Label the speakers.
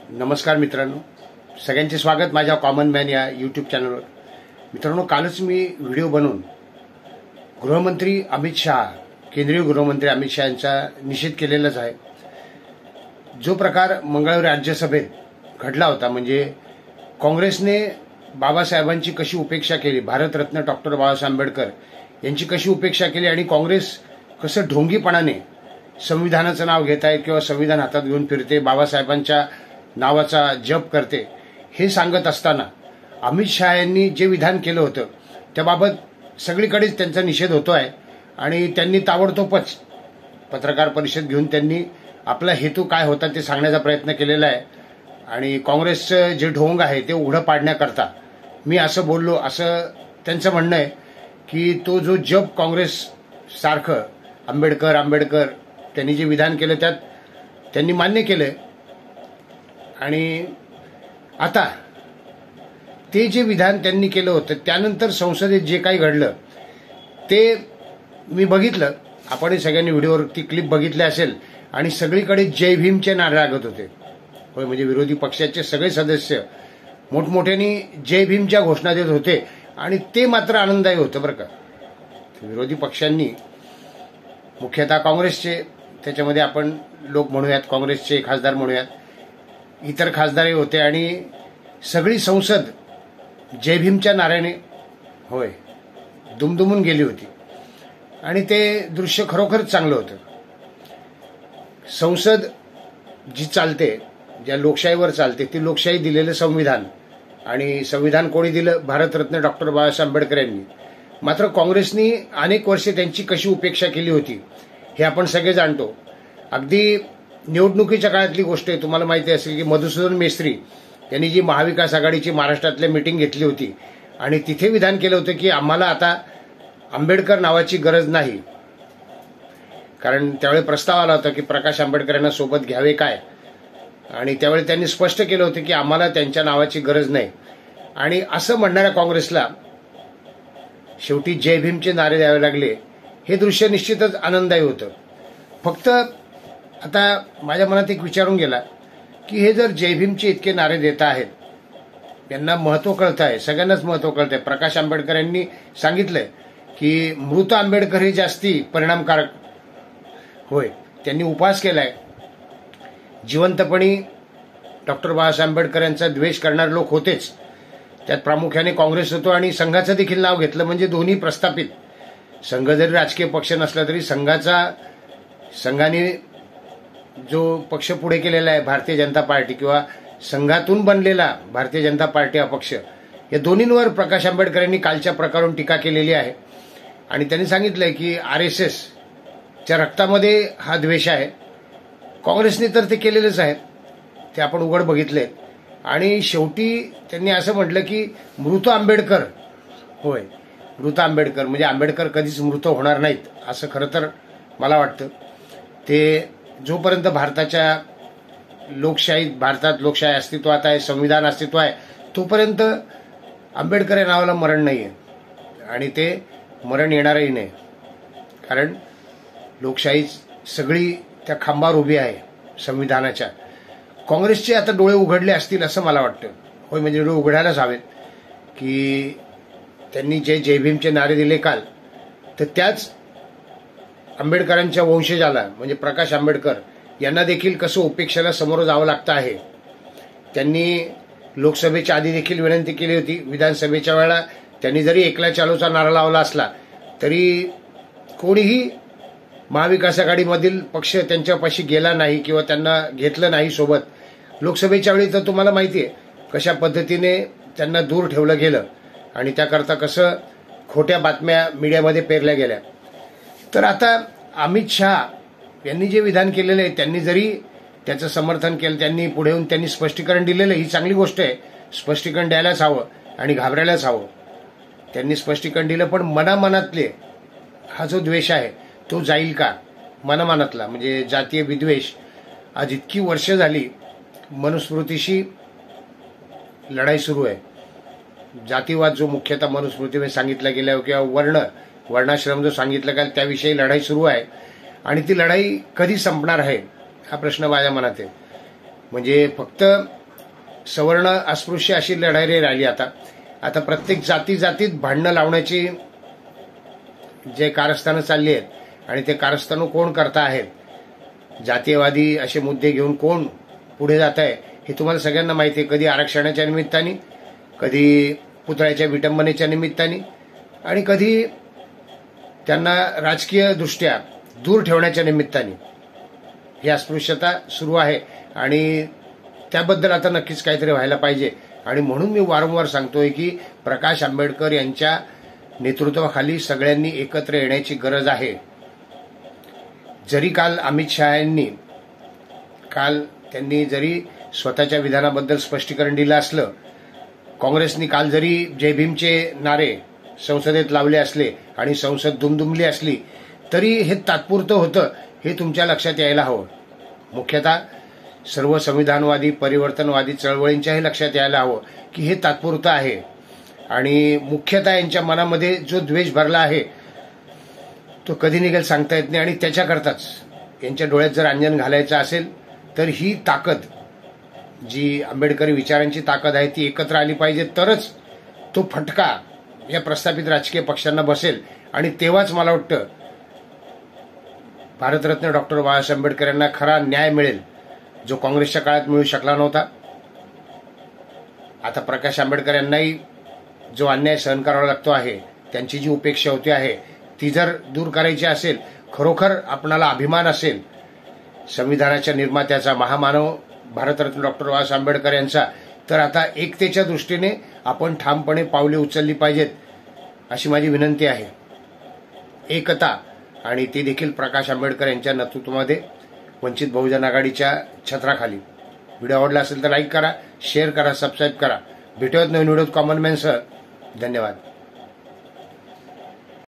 Speaker 1: नमस्कार मित्रांनो, सगळ्यांचे स्वागत माझ्या कॉमन मॅन या यूट्यूब चॅनलवर। मित्रांनो, कालच मी व्हिडिओ बनवून गृहमंत्री अमित शहा, केंद्रीय गृहमंत्री अमित शहा यांचा निषेध केलेलाच आहे। जो प्रकार मंगळवारी राज्यसभेत घडला होता, म्हणजे काँग्रेसने बाबासाहेबांची कशी उपेक्षा केली, भारतरत्न डॉक्टर बाबासाहेब आंबेडकर यांची कशी उपेक्षा केली आणि काँग्रेस कसं ढोंगीपणाने संविधानाचं नाव घेत आहे किंवा संविधान हातात घेऊन फिरते, बाबासाहेबांच्या नावाचा जप करते, हे सांगत असताना अमित शहा यांनी जे विधान केलं होतं त्याबाबत सगळीकडेच त्यांचा निषेध होतो आहे आणि त्यांनी ताबडतोबच पत्रकार परिषद घेऊन त्यांनी आपला हेतू काय होता ते सांगण्याचा प्रयत्न केलेला आहे। आणि काँग्रेसचं जे ढोंग आहे ते उघडं पाडण्याकरता मी असं बोललो असं त्यांचं म्हणणं आहे की तो जो जप काँग्रेस सारखं आंबेडकर आंबेडकर त्यांनी जे विधान केलं त्यात त्यांनी मान्य केलं आणि आता ते जे विधान त्यांनी केलं होतं त्यानंतर संसदेत जे काही घडलं ते मी बघितलं। आपण सगळ्यांनी व्हिडिओवरती क्लिप बघितली असेल आणि सगळीकडे जय भीमचे नारे लागत होते। होय, म्हणजे विरोधी पक्षाचे सगळे सदस्य मोठमोठ्याने जय भीमच्या घोषणा देत होते आणि ते मात्र आनंददायी होतं बरं का। विरोधी पक्षांनी मुख्यतः काँग्रेसचे, त्याच्यामध्ये आपण लोक म्हणूयात, काँग्रेसचे खासदार म्हणूयात, इतर खासदारही होते आणि सगळी संसद जय भीमच्या नाऱ्याने होय दुमदुमून गेली होती आणि ते दृश्य खरोखरच चांगलं होतं। संसद जी चालते, ज्या लोकशाहीवर चालते, ती लोकशाही दिलेलं संविधान, आणि संविधान कोणी दिलं? भारतरत्न डॉक्टर बाबासाहेब आंबेडकर यांनी। मात्र काँग्रेसनी अनेक वर्षे त्यांची कशी उपेक्षा केली होती हे आपण सगळे जाणतो। अगदी निवडणुकीच्या काळातली गोष्ट आहे, तुम्हाला माहिती असेल की मधुसूदन मेस्त्री यांनी जी महाविकास आघाडीची महाराष्ट्रातल्या मीटिंग घेतली होती आणि तिथे विधान केलं होतं की आम्हाला आता आंबेडकर नावाची गरज नाही, कारण त्यावेळी प्रस्ताव आला होता की प्रकाश आंबेडकर यांना सोबत घ्यावे काय, आणि त्यावेळी त्यांनी स्पष्ट केलं होतं की आम्हाला त्यांच्या नावाची गरज नाही। आणि असं म्हणणाऱ्या काँग्रेसला शेवटी जय भीमचे नारे द्यावे लागले, हे दृश्य निश्चितच आनंददायी होतं। फक्त आता माझ्या मनात एक विचारून गेला की हे जर जय भीमचे इतके नारे देत आहेत, यांना महत्व कळत आहे, सगळ्यांनाच महत्व कळत आहे। प्रकाश आंबेडकर यांनी सांगितलंय की मृत आंबेडकर हे जास्ती परिणामकारक होय, त्यांनी उपवास केलाय। जिवंतपणी डॉक्टर बाबासाहेब आंबेडकर यांचा द्वेष करणारे लोक होतेच, त्यात प्रामुख्याने काँग्रेस होतो आणि संघाचं देखील नाव घेतलं, म्हणजे दोन्ही प्रस्थापित। संघ जरी राजकीय पक्ष नसला तरी संघाने जो पक्ष पुढे केलेला आहे भारतीय जनता पार्टी किंवा संघातून बनलेला भारतीय जनता पार्टी हा पक्ष, या दोन्हींवर प्रकाश आंबेडकर यांनी कालच्या प्रकारून टीका केलेली आहे आणि त्यांनी सांगितलंय की RSS च्या रक्तामध्ये हा द्वेष आहे। काँग्रेसने तर ते केलेलेच आहे, ते आपण उघड बघितले। आणि शेवटी त्यांनी असं म्हटलं की मृत आंबेडकर होय, मृत आंबेडकर म्हणजे आंबेडकर कधीच मृत होणार नाहीत असं खरं तर मला वाटतं। ते जोपर्यंत भारतात लोकशाही अस्तित्वात आहे, संविधान अस्तित्व आहे, तोपर्यंत आंबेडकर या नावाला मरण नाही आहे आणि ते मरण येणारही नाही, कारण लोकशाही सगळी त्या खांबावर उभी आहे संविधानाच्या। काँग्रेसचे आता डोळे उघडले असतील असं मला वाटतं। होय, म्हणजे डोळे उघडायलाच हवेत की त्यांनी जे जय भीमचे नारे दिले काल, तर त्याच आंबेडकरांच्या वंशजाला म्हणजे प्रकाश आंबेडकर यांना देखील कसं उपेक्षेला समोर जावं लागतं आहे। त्यांनी लोकसभेच्या आधी देखील विनंती केली होती, विधानसभेच्या वेळेला त्यांनी जरी एकला चालोचा नारा लावला असला तरी कोणीही महाविकास आघाडीमधील पक्ष त्यांच्यापाशी गेला नाही किंवा त्यांना घेतलं नाही सोबत। लोकसभेच्या वेळी तर तुम्हाला माहिती आहे कशा पद्धतीने त्यांना दूर ठेवलं गेलं आणि त्याकरता कसं खोट्या बातम्या मीडियामध्ये पेरल्या गेल्या। तर आता अमित शहा यांनी जे विधान केलेलं आहे, त्यांनी जरी त्याचं समर्थन केलं, त्यांनी पुढे येऊन त्यांनी स्पष्टीकरण दिलेलं, ही चांगली गोष्ट आहे। स्पष्टीकरण द्यायलाच हवं आणि घाबरायलाच हवं। त्यांनी स्पष्टीकरण दिलं, पण मनामनातले हा जो द्वेष आहे तो जाईल का? मनामनातला म्हणजे जातीय विद्वेष, आज इतकी वर्ष झाली मनुस्मृतीशी लढाई सुरू आहे। जातीवाद जो मुख्यतः मनुस्मृतीमध्ये सांगितला गेला किंवा वर्णाश्रम जो सांगितलं गेला त्याविषयी लढाई सुरू आहे आणि ती लढाई कधी संपणार आहे हा प्रश्न माझ्या मनात आहे। म्हणजे फक्त सवर्ण अस्पृश्य अशी लढाई राहिली. आता प्रत्येक जातीत भांडणं लावण्याची जे कारस्थानं चालली आहेत आणि ते कारस्थानं कोण करता आहेत, जातीयवादी असे मुद्दे घेऊन कोण पुढे जात आहे हे तुम्हाला सगळ्यांना माहिती आहे. कधी आरक्षणाच्या निमित्ताने, कधी पुतळ्याच्या विटंबनेच्या निमित्ताने आणि कधी त्यांना राजकीय दृष्ट्या दूर ठेवण्याच्या निमित्ताने ही अस्पृश्यता सुरू आहे. आणि त्याबद्दल आता नक्कीच काहीतरी व्हायला पाहिजे. आणि म्हणून मी वारंवार सांगतोय की प्रकाश आंबेडकर यांच्या नेतृत्वाखाली सगळ्यांनी एकत्र येण्याची गरज आहे. जरी काल अमित शहा यांनी त्यांनी जरी स्वतःच्या विधानाबद्दल स्पष्टीकरण दिलं असलं, काँग्रेसनी काल जरी जय भीमचे नारे संसदेत लावले असले आणि संसद दुमदुमली असली, तरी हे तात्पुरतं होतं हे तुमच्या लक्षात यायला हवं. मुख्यतः सर्व संविधानवादी परिवर्तनवादी चळवळींच्याही लक्षात यायला हवं की हे तात्पुरतं आहे. आणि मुख्यतः यांच्या मनामध्ये जो द्वेष भरला आहे तो कधी निघेल सांगता येत नाही. आणि त्याच्याकरताच यांच्या डोळ्यात जर अंजन घालायचं असेल तर ही ताकद, जी आंबेडकरी विचारांची ताकद आहे, ती एकत्र आली पाहिजे. तरच तो फटका या प्रस्थापित राजकीय पक्षांना बसेल. आणि तेव्हाच मला वाटतं भारतरत्न डॉक्टर बाबासाहेब आंबेडकर यांना खरा न्याय मिळेल, जो काँग्रेसच्या काळात मिळू शकला नव्हता. आता प्रकाश आंबेडकर यांनाही जो अन्याय सहन करावा लागतो आहे, त्यांची जी उपेक्षा होती आहे, ती जर दूर करायची असेल, खरोखर आपणाला अभिमान असेल संविधानाच्या निर्मात्याचा, महामानव भारतरत्न डॉक्टर बाबासाहेब आंबेडकर यांचा, तर आता एकतेच्या दृष्टीने आपण ठामपणे पावले उचलली पाहिजेत अशी माझी विनंती आहे. एकता, आणि ती देखील प्रकाश आंबेडकर यांच्या नेतृत्वामध्ये वंचित बहुजन आघाडीच्या छत्राखाली. व्हिडिओ आवडला असेल तर लाईक करा, शेअर करा, सबस्क्राईब करा. भेटूयात नवीन व्हिडिओत कॉमन मॅनसह. धन्यवाद.